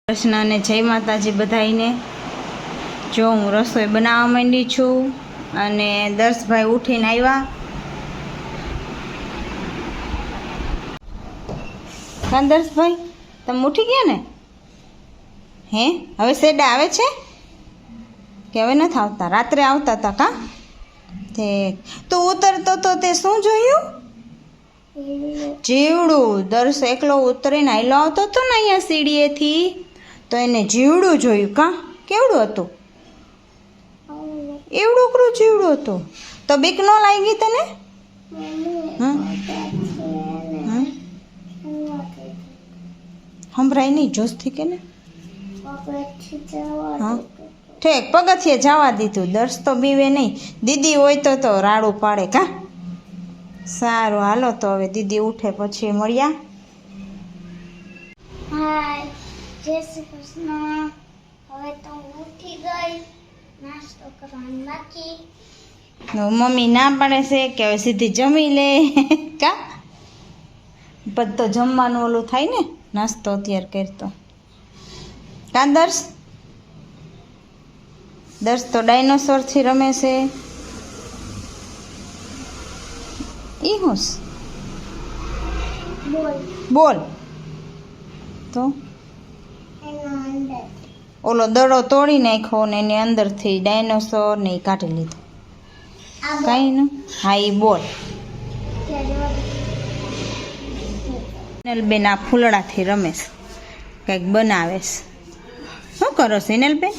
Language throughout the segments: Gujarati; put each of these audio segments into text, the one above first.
કૃષ્ણ અને જય માતાજી બધાઈને। જો હું રસોઈ બનાવવા માંડી છું અને દર્શભાઈ ઉઠીને આવ્યા। કાં દર્શભાઈ તમે ઉઠી ગયા ને? હે હવે શેડા આવે છે કે હવે નથી આવતા? રાત્રે આવતા હતા કાં? તે તું ઉતરતો તો તે શું જોયું? જીવડું। દર્શ એકલો ઉતરીને હાલો આવતો હતો ને અહીંયા સીડીએથી, તો એને જીવડું જોયું કાં? કેવડું હતું? એવડું કરું જીવડું હતું તો બીક ન લાગી તને? સંભળાય નહીં જોશથી કે ને? હા ઠીક, પગથિયે જવા દીધું। દર્શ તો બીવે નહીં, દીદી હોય તો રાડું પાડે કાં? સારું હાલો તો હવે દીદી ઉઠે પછી મળ્યા। હાય, જય શ્રી કૃષ્ણ। હવે તો ઉઠી ગઈ, નાસ્તો કરવાનું બાકી। મમ્મી ના પાડે છે કે હવે સીધી જમી લે કા? પછી તો જમવાનું ઓલું થાય ને, નાસ્તો અત્યારે કરતો કા? દર્શ તો ડાયનોસોરથી રમે છે। ઈ હોશ બોલ તો ઓલો દડો તોડી નાખ્યો ને એની અંદરથી ડાયનોસોર ને કાઢી લીધો કાંઈ ન? હા એ બોલ। સિનલબેન આ ફૂલડાથી રમે છે, કંઈક બનાવે છે। શું કરો સિનલબેન?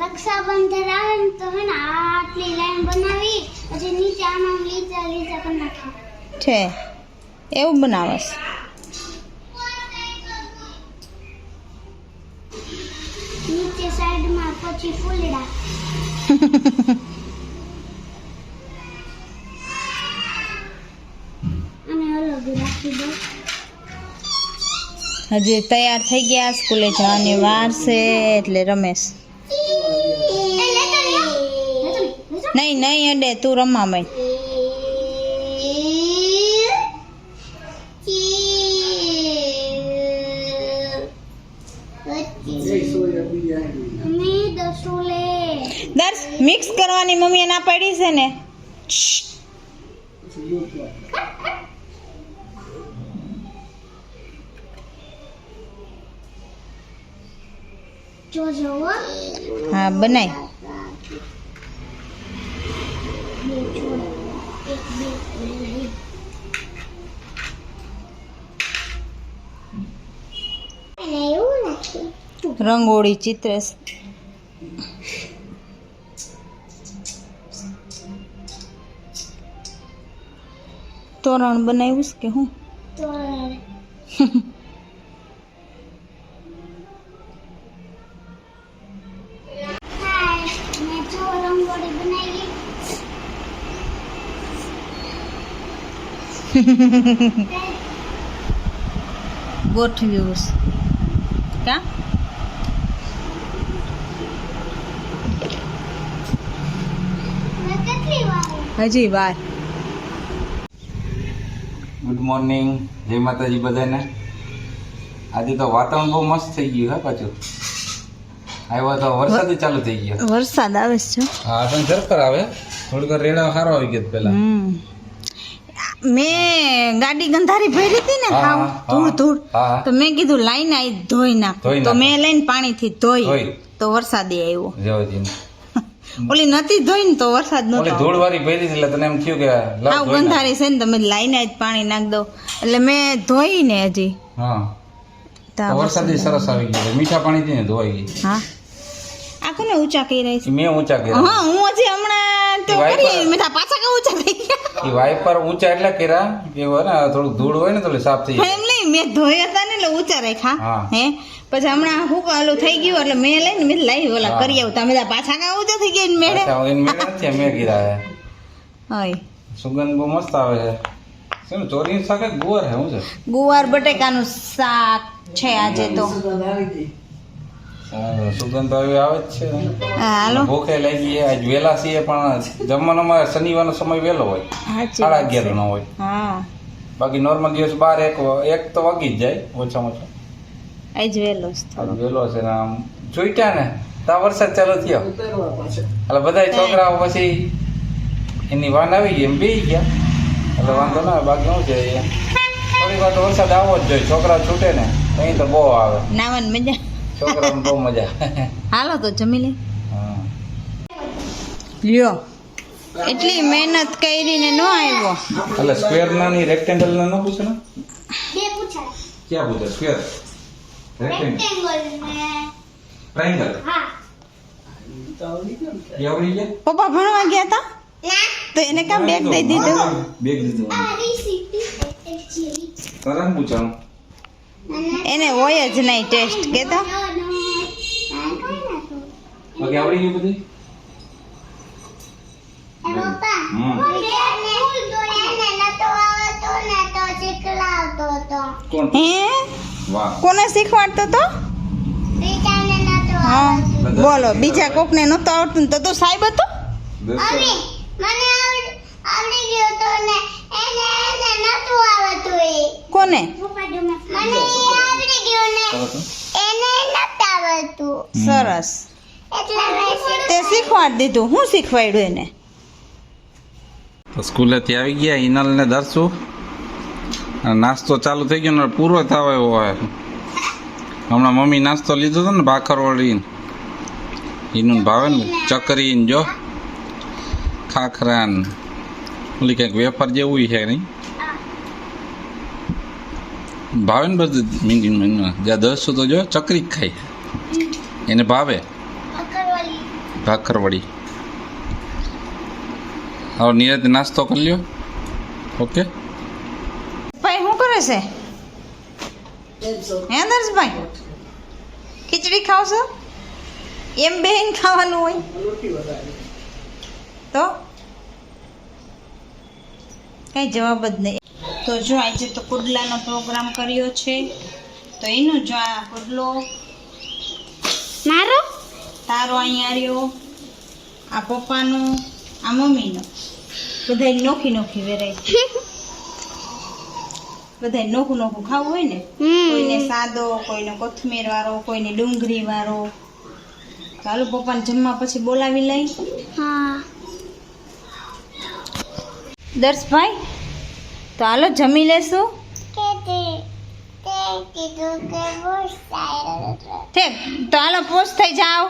રક્ષાબંધન આવે ને તો હે ને આટલી લાઈન બનાવી, પછી નીચે આમાં લીચા લીચા કરી નાખી છે, એવું બનાવે છે। નીચે સાઈડમાં પછી ફૂલડા અને અલગ રાખી દો। હજી તૈયાર થઈ ગયા, સ્કૂલે જવાની વાર છે એટલે રમેશ। નહીં નહીં અડે, તું રમા ભાઈ। દર્શ મિક્સ કરવાની મમ્મીએ ના પાડી છે ને? જોજો હા બનાય। રંગોળી ચિત્ર તોરણ બનાવ્યું કે હું? ગોઠવ્યું કા? હજી વાર। ગુડ મોર્નિંગ, જય માતાજી બધાને। આજે તો વાતાવરણ બહુ મસ્ત થઈ ગયું હે, પાછું આવ્યો તો વરસાદ ચાલુ થઈ ગયો। વરસાદ આવે છે? હા પણ ઝરખર આવે, થોડીક રેડા સારો આવી ગયો પેલા। મેં ગાડી ગંધારી ભરી હતી ને, ધૂળ તો મેં કીધું લાઈને આવી ધોઈ નાખું, તો મેં લઈને પાણીથી ધોઈ તો વરસાદી આવ્યો। ઓલી નથી ધોઈ ને તો વરસાદ નતો, ઓલી ધૂળ વાળી ભરી એટલે તને એમ થયું કે હાવ ગંધારી છે ને, તમે લાઈને જ પાણી નાખ દો, એટલે મેં ધોઈ ને હજી તો વરસાદી સરસ આવી ગયો, મીઠા પાણીથી ને ધોવાઈ ગઈ। હા આ કોને ઊંચા કરી રહી છે? મેં ઊંચા કર્યા। હા હું હજી હમણાં તો કરી મીઠા પાછા કે ઊંચા થઈ ગયા। એ વાઇપર ઊંચા એટલે કર્યા કે હોય ને થોડુંક ધૂળ હોય ને તો સાફ થઈ જાય। એમ નહીં, મેં ધોયા હતા ને એટલે ઊંચા રાખ્યા હે, પછી હમણાં હું ઓલું થઈ ગયું એટલે મેં લઈને મેં લાવી ઓલા કરી આવું, તમે પાછા કા ઊંચા થઈ ગયા મેળે? મેં કીધા હોય સુગંધ બહુ મસ્ત આવે છે। શું ચોરી શાક ગુવાર હે? શું છે? ગુવાર બટેકાનું શાક છે આજે તો। સુગંધ તો હવે આવે જ છે। હાલો ભૂખે લાગી આજ વેલા છીએ, પણ જમવામાં શનિવારનો સમય વહેલો હોય, 11:30 નો હોય। હા બાકી નોર્મલ દિવસ 12 1 તો વાગી જ જાય ઓછામાં ઓછા। આજ વહેલો જ આજ થોડો. વહેલો છે ને આમ જોઈતા ને તા વરસાદ ચાલુ થયો એટલે બધા છોકરાઓ પછી એની વાન આવી ગઈ એમ બેસી ગયા એટલે વાંધો ના આવે. બાકી શું છે થોડી વાર તો વરસાદ આવવો જ જોઈએ. છોકરા છૂટે ને અહીં તો બહુ આવે. નાવાની મજા. છોકરાઓને બહુ મજા. હાલો તો જમી લે. હા. લ્યો એટલી મહેનત કરીને ન આવ્યો. એટલે સ્ક્વેર ના ની રેક્ટેંગલ ના ન પૂછે ને બે પૂછાય ક્યાં પૂછે સ્ક્વેર રેક્ટેંગલ રેક્ટેંગલ ને ટ્રાયંગલ હા આવડી ગયા પપ્પા ભણવા ગયા હતા ના તો એને કામ બેગ દઈ દીધું. બેગ દીધું આ રેસીપી એકચ્યુઅલી તરત પૂછાણું એને હોય જ નહીં ટેસ્ટ કેતા. બાકી આવડી ગયું બધું હમ. કોણ હે વાહ કોને શીખવાડતો તો? હા બોલો બીજા કોકને નહોતું આવડતું ને તો તું સાહેબ હતો. દર્શન કોને? સરસ તે શીખવાડી દીધું. હું શીખવાડ્યું એને? તો સ્કૂલેથી આવી ગયા હિનલ ને દર્શુ અને નાસ્તો ચાલુ થઈ ગયો ને પૂરો થવા એવો હોય. હમણાં મમ્મી નાસ્તો લીધો હતો ને ભાખરવડી એનું ભાવે ને ચકરી ને જો ખાખરા ને ઓલી કંઈક વેફર જેવું છે નહીં ભાવે ને બધું જ્યાં દર્શુ તો જો ચકરી જ ખાય એને ભાવે ભાખરવડી. હવે નિરાતે નાસ્તો કરી લ્યો. ઓકે ભાઈ શું કરે છે? હે દર્શભાઈ ખીચડી ખાવશો? એમ બેન ખાવાનું હોય તો કઈ જવાબ જ નહીં. તો જો આજે તો પુડલાનો પ્રોગ્રામ કર્યો છે તો એનું જો આ પુડલો મારો તારો અહીંયા રહ્યો, આ પપ્પાનો, આ મમ્મીનો. બધાય નોખી નોખી વેરાયટી. બધાય નોખું નોખું ખાવું હોય ને, કોઈને સાદો, કોઈને કોથમીર વાળો, કોઈને ડુંગળી વાળો. ચાલો પપ્પાને જમવા પછી બોલાવી લઈ. હા દર્શભાઈ તો હાલો જમી લેશું. ઠીક તો હાલો પોસ્ટ થઈ જાઓ.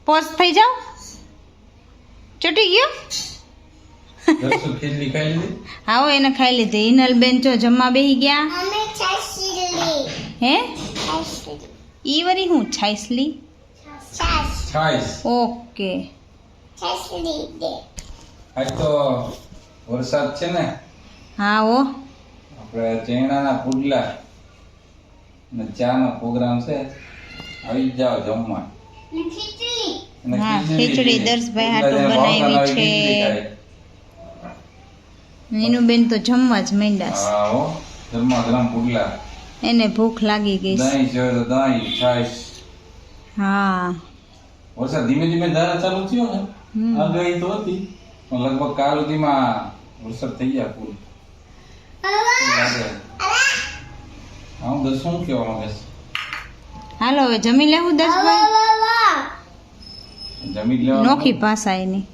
પોસ્ટ થઈ જાઓ. ચૂટી ગયો? દર્શુ ખીચડી ખાઈ લીધી આવો એને ખાઈ લીધી. હિનલ બેન જો જમવા બેસી ગયા. અમે છાશલી હે છાશલી ઈ વરી હું છાઈસલી? છાશ છાઈસ. ઓકે છાશલી દે આજ તો વરસાદ છે ને હા ઓ આપણે ચેણાના પુડલા ને ચાનો પ્રોગ્રામ છે. આવી જ જાઓ જમવા. ને ખીચડી અને હા, ખીચડી દર્શભાઈ હાટુ પુડલા જેને બનાવી ભાવતા છે. આવે ખીચડી ખાય. એનું બેન તો જમવા જ માંડ્યા હા હો ગરમા ગરમ પુડલા છે. એને ભૂખ લાગી ગઈ છે. દહીં છે તો દહીં છાઈસ. હા વરસાદ ધીમે ધીમે ધારા ચાલુ થયો ને હમ. આગાહી તો હતી પણ લગભગ કાલ સુધીમાં વરસાદ થઈ ગયા પૂરો. હા હું દસ શું કહેવા માંગે છે? હાલો હવે જમી લેવું દર્શભાઈ. વાહ જમી જ લેવાનું. નોખી ભાષા એની.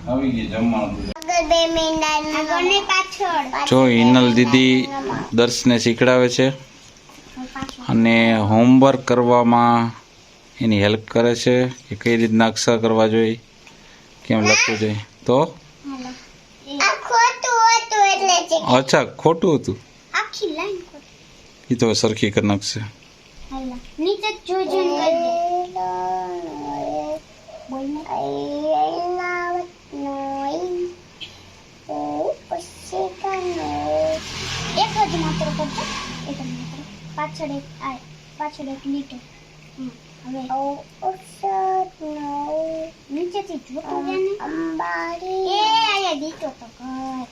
આવી ગઈ જમવાનું. અગર 2 મિનિટ આગળની પાછળ જો હિનલ દીદી દર્શને શીખડાવે છે અને હોમવર્ક કરવામાં એની હેલ્પ કરે છે કે કઈ રીતના અક્ષર કરવા જોઈએ, કેમ લખવું જોઈએ. તો આ ખોટું હતું એટલે છે અચ્છા ખોટું હતું આખી લાઈન ખોટી એ તો સરખી કરી નાખશે. હાલા નીચે જોઈ કરી દે બોલ ને એક જ માત્ર કરજો એક જ માત્ર પાછળ એક લીટો હવે નીચેથી જોતો ગયા ને અંબાડી એ આયા દીટો તો કર